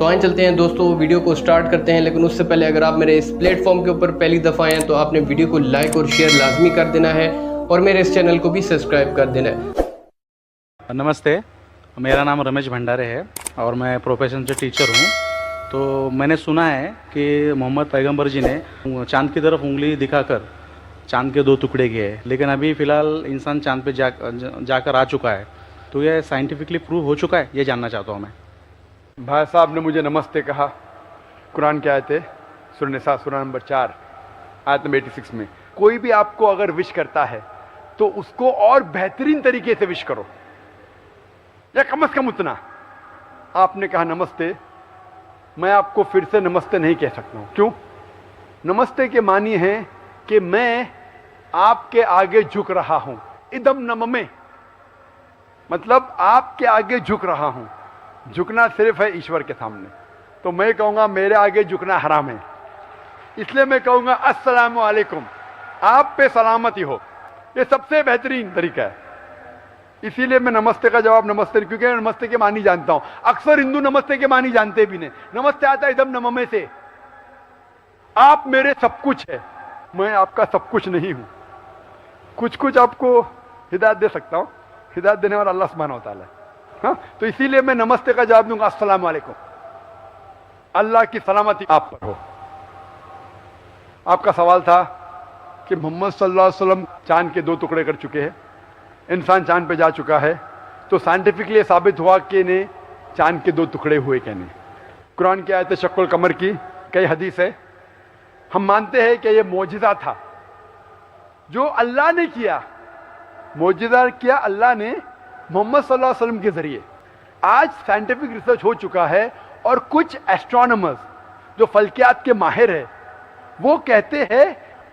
تو آئیں چلتے ہیں دوستوں ویڈیو کو سٹارٹ کرتے ہیں، لیکن اس سے پہلے اگر آپ میرے اس پلیٹ فارم کے اوپر پہلی دفعہ آئے ہیں تو آپ نے ویڈیو کو لائک اور شیئر لازمی کر دینا ہے اور میرے اس چینل کو بھی سبسکرائب کر دینا ہے۔ نمستے، میرا نام رمیش بھنڈارے ہے اور میں پروفیشن سے ٹیچر ہوں۔ تو میں نے سنا ہے کہ محمد پیغمبر جی نے چاند کی طرف انگلی دکھا کر چاند کے 2 ٹکڑے کیے، لیکن ابھی فی الحال انسان چاند پہ جا کر آ چکا ہے، تو یہ سائنٹیفکلی پروو ہو چکا ہے؟ یہ جاننا چاہتا ہوں میں۔ بھائی صاحب نے مجھے نمستے کہا، قرآن کی آیت ہے سورہ نساء سورہ نمبر 4 آیت نمبر 86 میں، کوئی بھی آپ کو اگر وش کرتا ہے تو اس کو اور بہترین طریقے سے وش کرو، یا کم از کم اتنا۔ آپ نے کہا نمستے، میں آپ کو پھر سے نمستے نہیں کہہ سکتا ہوں۔ کیوں؟ نمستے کے معنی ہے کہ میں آپ کے آگے جھک رہا ہوں، ادم نممے، مطلب آپ کے آگے جھک رہا ہوں۔ جھکنا صرف ہے ایشور کے سامنے، تو میں کہوں گا میرے آگے جھکنا حرام ہے، اس لیے میں کہوں گا السلام علیکم، آپ پہ سلامتی ہو۔ یہ سب سے بہترین طریقہ ہے، اسی لیے میں نمستے کا جواب نمستے، کیونکہ میں نمستے کے معنی جانتا ہوں۔ اکثر ہندو نمستے کے معنی جانتے بھی نہیں۔ نمستے آتا ہے ادم نممے سے، آپ میرے سب کچھ ہے، میں آپ کا سب کچھ نہیں ہوں، کچھ آپ کو ہدایت دے سکتا ہوں، ہدایت دینے والا اللہ سبحانہ و تعالیٰ ہے۔ ہاں، تو اسی لیے میں نمستے کا جواب دوں گا السلام علیکم، اللہ کی سلامتی آپ پر ہو۔ آپ کا سوال تھا کہ محمد صلی اللہ علیہ وسلم چاند کے 2 ٹکڑے کر چکے ہیں، انسان چاند پہ جا چکا ہے، تو سائنٹیفکلی یہ ثابت ہوا کہ نے چاند کے 2 ٹکڑے ہوئے کہ نہیں۔ قرآن کی آیت شق القمر کی کئی حدیث ہے، ہم مانتے ہیں کہ یہ معجزہ تھا جو اللہ نے کیا، معجزہ کیا اللہ نے محمد صلی اللہ علیہ وسلم کے ذریعے۔ آج سائنٹیفک ریسرچ ہو چکا ہے اور کچھ ایسٹرونامرز جو فلکیات کے ماہر ہیں وہ کہتے ہیں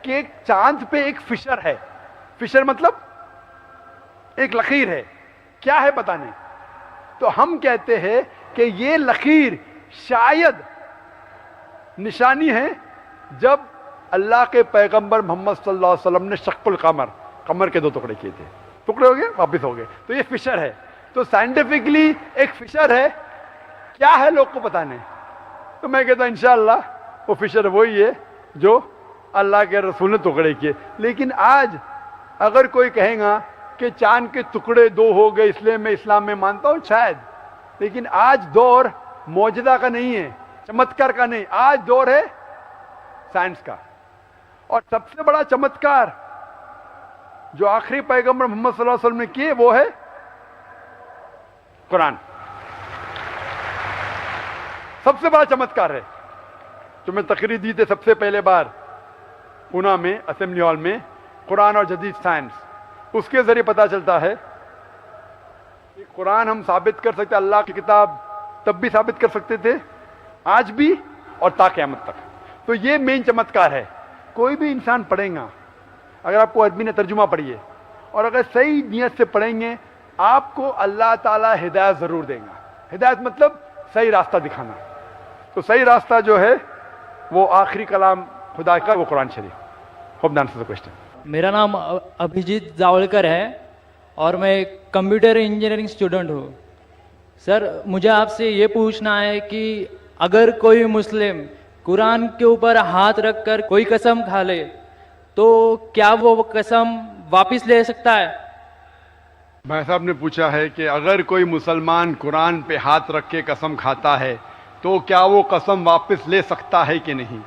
کہ چاند پہ ایک فشر ہے۔ فشر مطلب ایک لکیر ہے، کیا ہے پتہ نہیں، تو ہم کہتے ہیں کہ یہ لکیر شاید نشانی ہے جب اللہ کے پیغمبر محمد صلی اللہ علیہ وسلم نے شق القمر، قمر کے 2 ٹکڑے کیے تھے، ٹکڑے ہو گئے واپس ہو گئے، تو یہ فشر ہے۔ تو سائنٹیفکلی ایک فشر ہے، کیا ہے لوگ کو پتہ نہیں، تو میں کہتا ہوں انشاءاللہ وہ فشر وہی ہے جو اللہ کے رسول نے ٹکڑے کیے۔ لیکن آج اگر کوئی کہے گا کہ چاند کے ٹکڑے 2 ہو گئے اس لیے میں اسلام میں مانتا ہوں، شاید، لیکن آج دور معجزہ کا نہیں ہے، چمتکار کا نہیں، آج دور ہے سائنس کا۔ اور سب سے بڑا چمتکار جو آخری پیغمبر محمد صلی اللہ علیہ وسلم نے کیے وہ ہے قرآن، سب سے بڑا چمتکار ہے۔ جو میں تقریر دی تھی سب سے پہلے بار پونا میں اسمبلی ہال میں، قرآن اور جدید سائنس، اس کے ذریعے پتہ چلتا ہے کہ قرآن ہم ثابت کر سکتے، اللہ کی کتاب تب بھی ثابت کر سکتے تھے، آج بھی اور تا قیامت تک۔ تو یہ مین چمتکار ہے، کوئی بھی انسان پڑھے گا، اگر آپ کو عربی نے ترجمہ پڑھیے اور اگر صحیح نیت سے پڑھیں گے، آپ کو اللہ تعالیٰ ہدایت ضرور دے گا۔ ہدایت مطلب صحیح راستہ دکھانا، تو صحیح راستہ جو ہے وہ آخری کلام خدا کا، وہ قرآن شریف۔ Hope answer the question. میرا نام ابھیجیت جاولکر ہے اور میں کمپیوٹر انجینئرنگ اسٹوڈنٹ ہوں۔ سر مجھے آپ سے یہ پوچھنا ہے کہ اگر کوئی مسلم قرآن کے اوپر ہاتھ رکھ کر کوئی قسم کھا لے تو کیا وہ قسم واپس لے سکتا ہے؟ بھائی صاحب نے پوچھا ہے کہ اگر کوئی مسلمان قرآن پہ ہاتھ رکھ کے قسم کھاتا ہے تو کیا وہ قسم واپس لے سکتا ہے کہ نہیں؟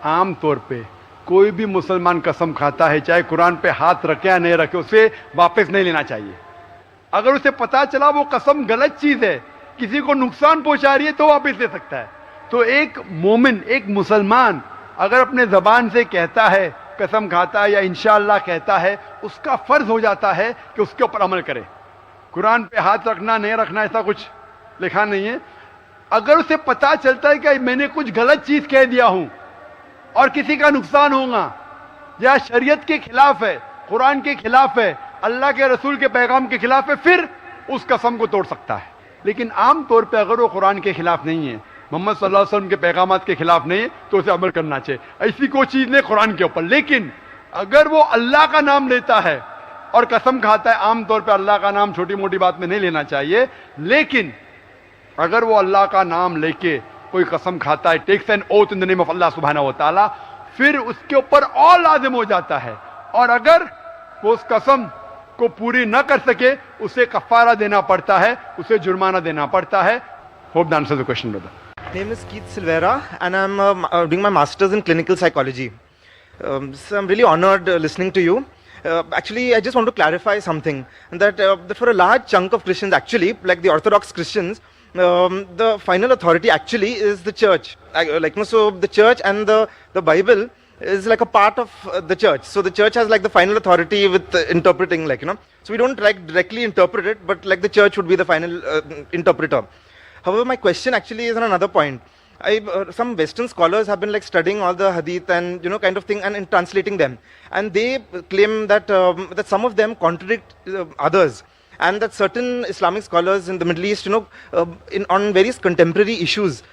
عام طور پہ کوئی بھی مسلمان قسم کھاتا ہے، چاہے قرآن پہ ہاتھ رکھے یا نہیں رکھے، اسے واپس نہیں لینا چاہیے۔ اگر اسے پتا چلا وہ قسم غلط چیز ہے، کسی کو نقصان پہنچا رہی ہے، تو واپس لے سکتا ہے۔ تو ایک مومن، ایک مسلمان اگر اپنے زبان سے کہتا ہے، قسم کھاتا ہے یا انشاءاللہ کہتا ہے، اس کا فرض ہو جاتا ہے کہ اس کے اوپر عمل کرے۔ قرآن پہ ہاتھ رکھنا نہیں رکھنا ایسا کچھ لکھا نہیں ہے۔ اگر اسے پتا چلتا ہے کہ میں نے کچھ غلط چیز کہہ دیا ہوں اور کسی کا نقصان ہوگا یا شریعت کے خلاف ہے، قرآن کے خلاف ہے، اللہ کے رسول کے پیغام کے خلاف ہے، پھر اس قسم کو توڑ سکتا ہے۔ لیکن عام طور پہ اگر وہ قرآن کے خلاف نہیں ہے، محمد صلی اللہ علیہ وسلم کے پیغامات کے خلاف نہیں ہے، تو اسے عمل کرنا چاہیے۔ ایسی کوئی چیز نہیں قرآن کے اوپر، لیکن اگر وہ اللہ کا نام لیتا ہے اور قسم کھاتا ہے، عام طور پہ اللہ کا نام چھوٹی موٹی بات میں نہیں لینا چاہیے، لیکن اگر وہ اللہ کا نام لے کے कोई कसम खाता है, takes an oath in the name of Allah सुब्हानहू व तआला, फिर उसके ऊपर और लाजिम हो जाता है, और अगर वो उस कसम को पूरी न कर सके उसे कफारा देना पड़ता है, उसे जुर्माना देना पड़ता है. Hope that answers the question brother. Name is Keith Silvera, and I'm doing my master's in clinical psychology. So I'm really honored listening to you. Actually, I just want to clarify something, that for a large chunk of Christians, actually, like the Orthodox Christians, the final authority actually is the church. So the church and the Bible is like a part of the church. So the church has like the final authority with interpreting, So we don't like directly interpret it, but like the church would be the final interpreter. However, my question actually is on another point. Some Western scholars have been like studying all the hadith and kind of thing, and in translating them, and they claim that that some of them contradict others, and that certain Islamic scholars in the Middle East, on various contemporary issues,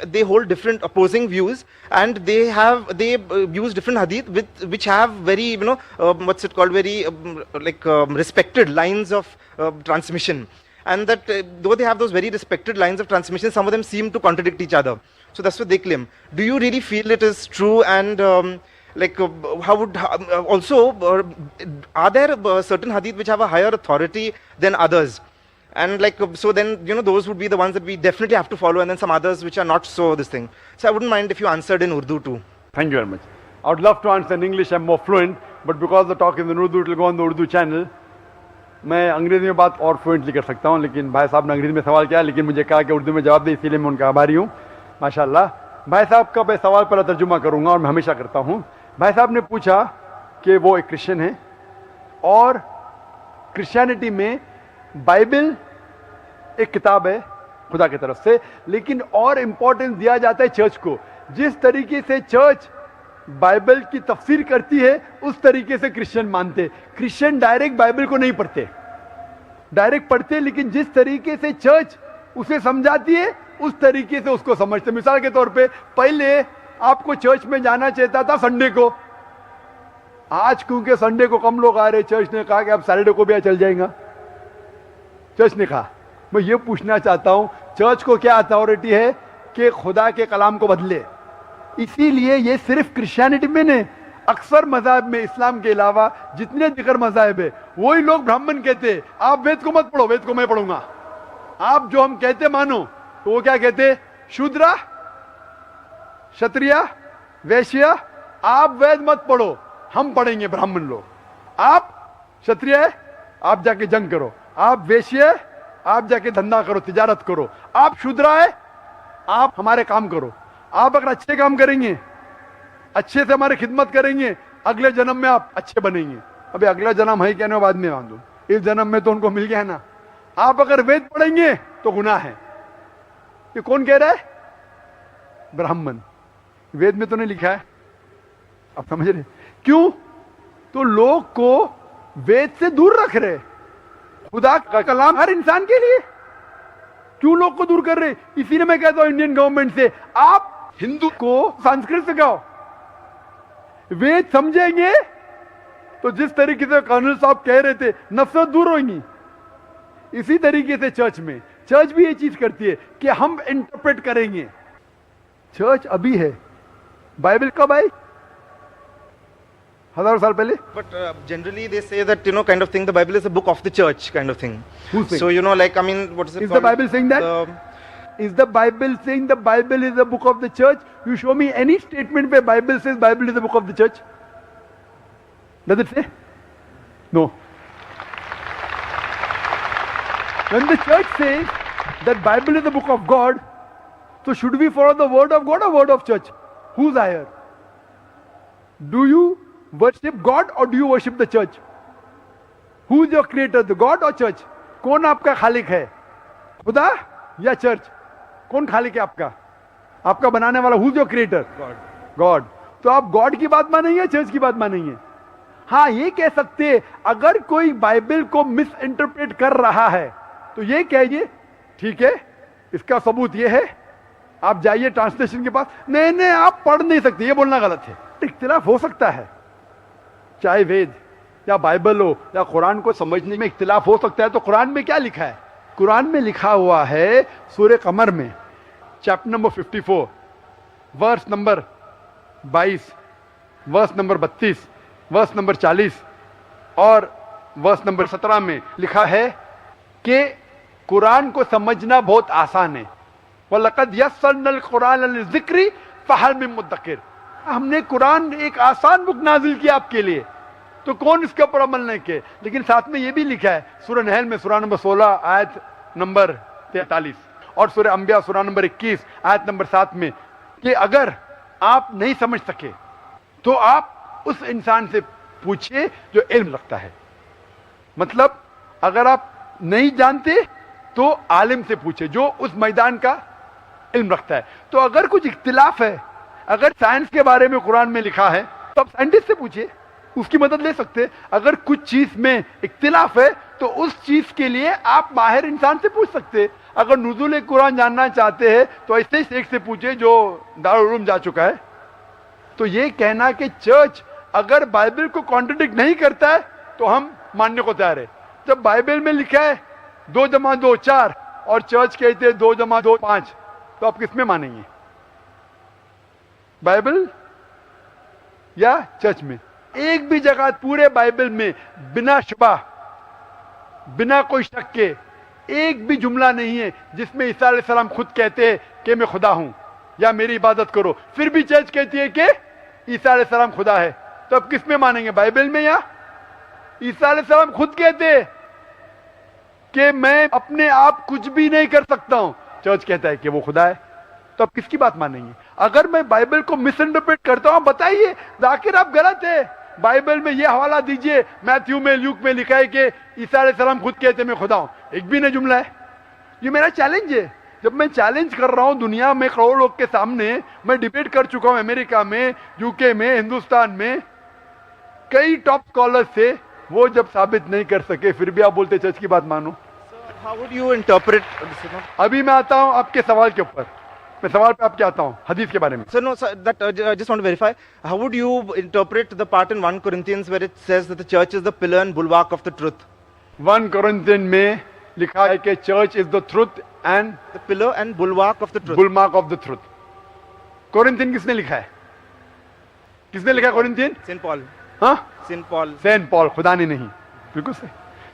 they hold different opposing views, and they use different hadith which have very very respected lines of transmission. And that though they have those very respected lines of transmission, some of them seem to contradict each other. So that's what they claim. Do you really feel it is true? And also are there certain hadith which have a higher authority than others? And so then those would be the ones that we definitely have to follow, and then some others which are not so this thing. So I wouldn't mind if you answered in Urdu too. Thank you very much. I would love to answer in English. I'm more fluent, but because the talk is in Urdu, it will go on the Urdu channel. मैं अंग्रेज़ी में बात और fluently कर सकता हूँ, लेकिन भाई साहब ने अंग्रेज़ी में सवाल किया, लेकिन मुझे कहा कि उर्दू में जवाब दे, इसीलिए मैं उनका आभारी हूँ. माशाल्लाह. भाई साहब का मैं सवाल पहला तर्जुमा करूँगा, और मैं हमेशा करता हूँ. भाई साहब ने पूछा कि वो एक क्रिश्चियन है, और क्रिश्चियनिटी में बाइबल एक किताब है खुदा की तरफ से, लेकिन और इम्पोर्टेंस दिया जाता है चर्च को. जिस तरीके से चर्च बाइबल की तफसीर करती है, उस तरीके से क्रिश्चियन मानते. क्रिश्चियन डायरेक्ट बाइबल को नहीं पढ़ते, डायरेक्ट पढ़ते, लेकिन जिस तरीके से चर्च उसे समझाती है उस तरीके से उसको समझते. मिसाल के तौर पे पहले आपको चर्च में जाना चाहता था संडे को. आज क्योंकि संडे को कम लोग आ रहे, चर्च ने कहा कि अब सैटरडे को भी चल जाएगा. चर्च ने कहा. मैं ये पूछना चाहता हूं, चर्च को क्या अथॉरिटी है कि खुदा के कलाम को बदले? इसीलिए ये सिर्फ क्रिश्चियनिटी में नहीं, अक्सर मज़हब में, इस्लाम के अलावा जितने दिगर मज़हब है, वही लोग ब्राह्मण कहते हैं आप वेद को मत पढ़ो, वेद को मैं पढ़ूंगा. आप जो हम कहते मानो, तो वो क्या कहते? शूद्रा, क्षत्रिय, वैश्य, आप वेद मत पढ़ो, हम पढ़ेंगे ब्राह्मण लोग. आप क्षत्रिय है, आप जाके जंग करो. आप वैश्य, आप जाके धंधा करो, तिजारत करो. आप शूद्रा है, आप हमारे काम करो. आप अगर अच्छे काम करेंगे, अच्छे से हमारी खिदमत करेंगे, अगले जन्म में आप अच्छे बनेंगे. अभी अगला जन्म है क्या नहीं बाद में मालूम, इस जन्म में तो उनको मिल गया ना. आप अगर वेद पढ़ेंगे तो गुनाह है. ये कौन कह रहा है? ब्राह्मण. वेद में तो नहीं लिखा है. आप समझ रहे क्यों? तो लोग को वेद से दूर रख रहे. खुदा का कलाम हर इंसान के लिए, क्यों लोग को दूर कर रहे? इसीलिए मैं कहता हूं इंडियन गवर्नमेंट से, आप हिंदू को संस्कृत सिखाओ. वेद समझेंगे तो जिस तरीके से कर्नल साहब कह रहे थे, नफरत दूर होगी. इसी तरीके से चर्च भी ये चीज करती है कि हम इंटरप्रेट करेंगे. चर्च अभी है, बाइबल कब आई? हजारों साल पहले. But generally they say that kind of thing, the Bible is a book of the church kind of thing. Who's saying? So what is it Is called? the Bible saying that? Is the Bible saying the Bible is a book of the church? You show me any statement where Bible says Bible is a book of the church. Does it say? No. When the church says that Bible is the book of God, so should we follow the word of God or word of church? Who's higher? Do you worship God or do you worship the church? Who is your creator, the God or church? कौन आपका खालिक है, खुदा या church? कौन खालिक है आपका? आपका बनाने वाला. Who is your creator? God. तो आप गॉड की बात मानेंगे, चर्च की बात मानेंगे? हाँ, ये कह सकते हैं अगर कोई बाइबल को मिस इंटरप्रेट कर रहा है तो ये कहिए ठीक है, इसका सबूत ये है, आप जाइए ट्रांसलेशन के पास. नहीं आप पढ़ नहीं सकते, ये बोलना गलत है. इख्तिलाफ हो सकता है, चाहे वेद या बाइबल हो या कुरान को समझने में इख्तिलाफ हो सकता है. तो कुरान में क्या लिखा है? कुरान में लिखा हुआ है सूरह कमर में chapter number 54 verse number 22, verse number 32, verse number 40 और वर्स नंबर 17 में लिखा है कि कुरान को समझना बहुत आसान है। वलक़द यस्सरनल कुरान लिज़िक्रि फ़हल मिन मुद्दकिर। हमने कुरान एक आसान बुक नाजिल किया आपके लिए, तो कौन इसके ऊपर अमल नहीं किए। लेकिन साथ में ये भी लिखा है सूरह नहल में सूरह नंबर 16 आयत नंबर 43 और सूरह अंबिया सूरह नंबर 21 आयत नंबर 7 में कि अगर आप नहीं समझ सके तो आप उस इंसान से पूछिए जो इल्म रखता है। मतलब अगर आप नहीं जानते तो आलिम से पूछे जो उस मैदान का इल्म रखता है। तो अगर कुछ इख्तिलाफ है, अगर साइंस के बारे में कुरान में लिखा है तो आप साइंटिस्ट से पूछिए, उसकी मदद ले सकते हैं। अगर कुछ चीज में इख्तिलाफ है तो उस चीज के लिए आप माहिर इंसान से पूछ सकते हैं। अगर नुज़ूल कुरान जानना चाहते हैं तो ऐसे ही शेख से पूछे जो दारुल उलूम जा चुका है। तो ये कहना कि चर्च अगर बाइबल को कॉन्ट्रडिक्ट नहीं करता है तो हम मानने को तैयार है। जब बाइबल में लिखा है 2 जमा 2 4 और चर्च कहते हैं 2 जमा 2 5, तो आप किसमें मानेंगे, बाइबल या चर्च में? एक भी जगह पूरे बाइबल में बिना शुबा, बिना कोई शक के एक भी जुमला नहीं है जिसमें ईसा अलैहिस्सलाम खुद कहते हैं कि मैं खुदा हूं या मेरी इबादत करो, फिर भी चर्च कहती है कि ईसा अलैहिस्सलाम खुदा है। तो अब किस में मानेंगे, बाइबल में या? ईसा अलैहिस्सलाम खुद कहते हैं कि मैं अपने आप कुछ भी नहीं कर सकता हूं, चर्च कहता है कि वो खुदा है। तो अब किसकी बात मानेंगे? अगर मैं बाइबल को मिस इंटरप्रेट करता हूं बताइए, जाकिर आप गलत है। बाइबल में ये हवाला दीजिए, मैथ्यू में, ल्यूक में लिखा है कि ईसा अलैहिस्सलाम खुद कहते मैं खुदा हूं, एक भी नहीं जुमला है। ये मेरा चैलेंज है। जब मैं चैलेंज कर रहा हूं दुनिया में करोड़ों लोग के सामने, मैं डिबेट कर चुका हूं अमेरिका में, यूके में, हिंदुस्तान में, कई टॉप स्कॉलर से, वो जब साबित नहीं कर सके फिर भी आप बोलते चर्च की बात मानो। How would you interpret? अभी मैं आता हूं आपके सवाल के ऊपर, मैं सवाल पे आपके आता हूं हदीस के बारे में। So no, sir, that I just want to verify. How would you interpret the part in 1 Corinthians where it says that the church is the pillar and bulwark of the truth? 1 Corinthians में लिखा है कि church is the truth and The pillar and bulwark of the truth. Bulwark of the truth. Corinthian किसने लिखा है? किसने लिखा है कोरिंथियन? Saint Paul. हाँ, Saint Paul. सेंट पॉल, खुदा ने नहीं। बिल्कुल सही।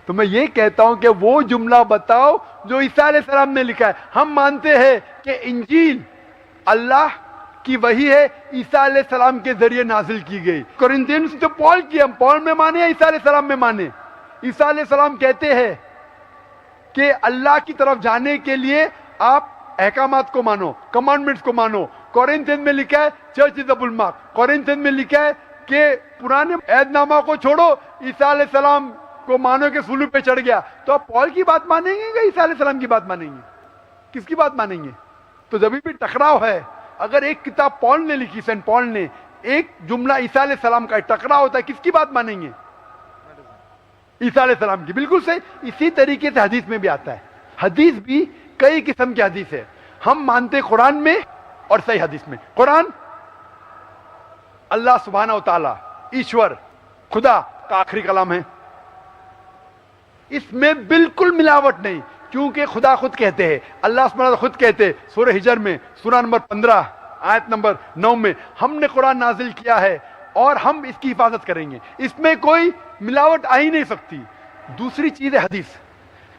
तो मैं ये कहता हूं कि वो जुमला बताओ जो ईसा अलैहिस्सलाम ने लिखा है। हम मानते हैं कि इंजील अल्लाह की वही है, ईसा अलैहिस्सलाम के जरिए नाजिल की गई। कोरिंथियंस जो पॉल की, हम पॉल में माने या ईसा अलैहिस्सलाम में माने? ईसा अलैहिस्सलाम कहते हैं कि अल्लाह की तरफ जाने के लिए आप अहकामात को मानो, कमांडमेंट्स को मानो। कोरिंथियन में लिखा है चर्च इज द बुलमार्क। कोरिंथियन में लिखा है कि पुराने ऐदनामा को छोड़ो, ईसा अलैहिस्सलाम को मानो कि सूली पे चढ़ गया। तो आप पॉल की बात मानेंगे या ईसा अलैहिस्सलाम की बात मानेंगे? किसकी बात मानेंगे? तो जब भी टकराव है, अगर एक किताब पॉल ने लिखी, सेंट पॉल ने, एक जुमला ईसा अलैहिस्सलाम का, टकराव होता है, किसकी बात मानेंगे? ईसा अलैहिस्सलाम की। बिल्कुल सही। इसी तरीके से हदीस में भी आता है। हदीस भी कई किस्म की हदीस है। हम मानते कुरान में और सही हदीस में। कुरान अल्लाह सुब्हानहू व तआला, ईश्वर, खुदा का आखिरी कलाम है। इसमें बिल्कुल मिलावट नहीं, क्योंकि खुदा खुद कहते हैं, अल्लाह सुब्हानहू व तआला खुद कहते हैं सूरह हिजर में सूरह नंबर 15 आयत नंबर 9 में, हमने कुरान नाजिल किया है और हम इसकी हिफाजत करेंगे। इसमें कोई मिलावट आ ही नहीं सकती। दूसरी चीज है हदीस।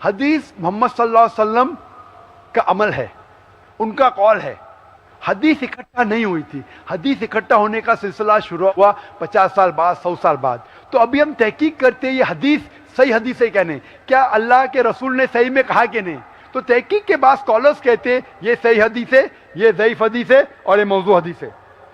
हदीस मोहम्मद सल्लल्लाहु अलैहि वसल्लम का अमल है, उनका कौल है। हदीस इकट्ठा नहीं हुई थी। हदीस इकट्ठा होने का सिलसिला शुरू हुआ 50 साल बाद, 100 साल बाद। तो अभी हम तहकीक करते हैं ये हदीस सही हदीस है कहने, क्या अल्लाह के रसूल ने सही में कहा कि नहीं? तो तहकीक के बाद स्कॉलर्स कहते हैं ये सही हदीस है, ये ज़ईफ हदीस है और ये मौजू हदीस है।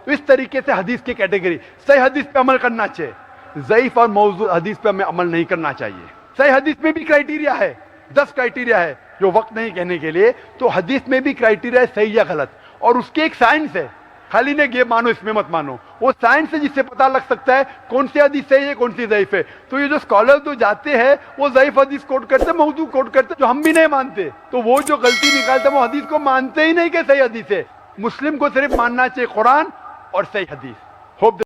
तो इस तरीके से हदीस की कैटेगरी, सही हदीस पे अमल करना चाहिए, ज़ईफ और मौजू हदीस पे हमें अमल नहीं करना चाहिए। सही हदीस में भी क्राइटेरिया है, 10 क्राइटेरिया है जो वक्त नहीं कहने के लिए। तो हदीस में भी क्राइटेरिया है सही या गलत, और उसकी एक साइंस है। खाली ने ये मानो इसमें मत मानो, वो साइंस है जिससे पता लग सकता है कौन सी हदीस सही है, कौन सी ज़ईफ है। तो ये जो स्कॉलर जो जाते हैं वो ज़ईफ हदीस कोट करते, मौजू कोट करते, जो हम भी नहीं मानते। तो वो जो गलती निकालते वो हदीस को मानते ही नहीं कि सही हदीस है। मुस्लिम को सिर्फ मानना चाहिए कुरान और सही हदीस। होप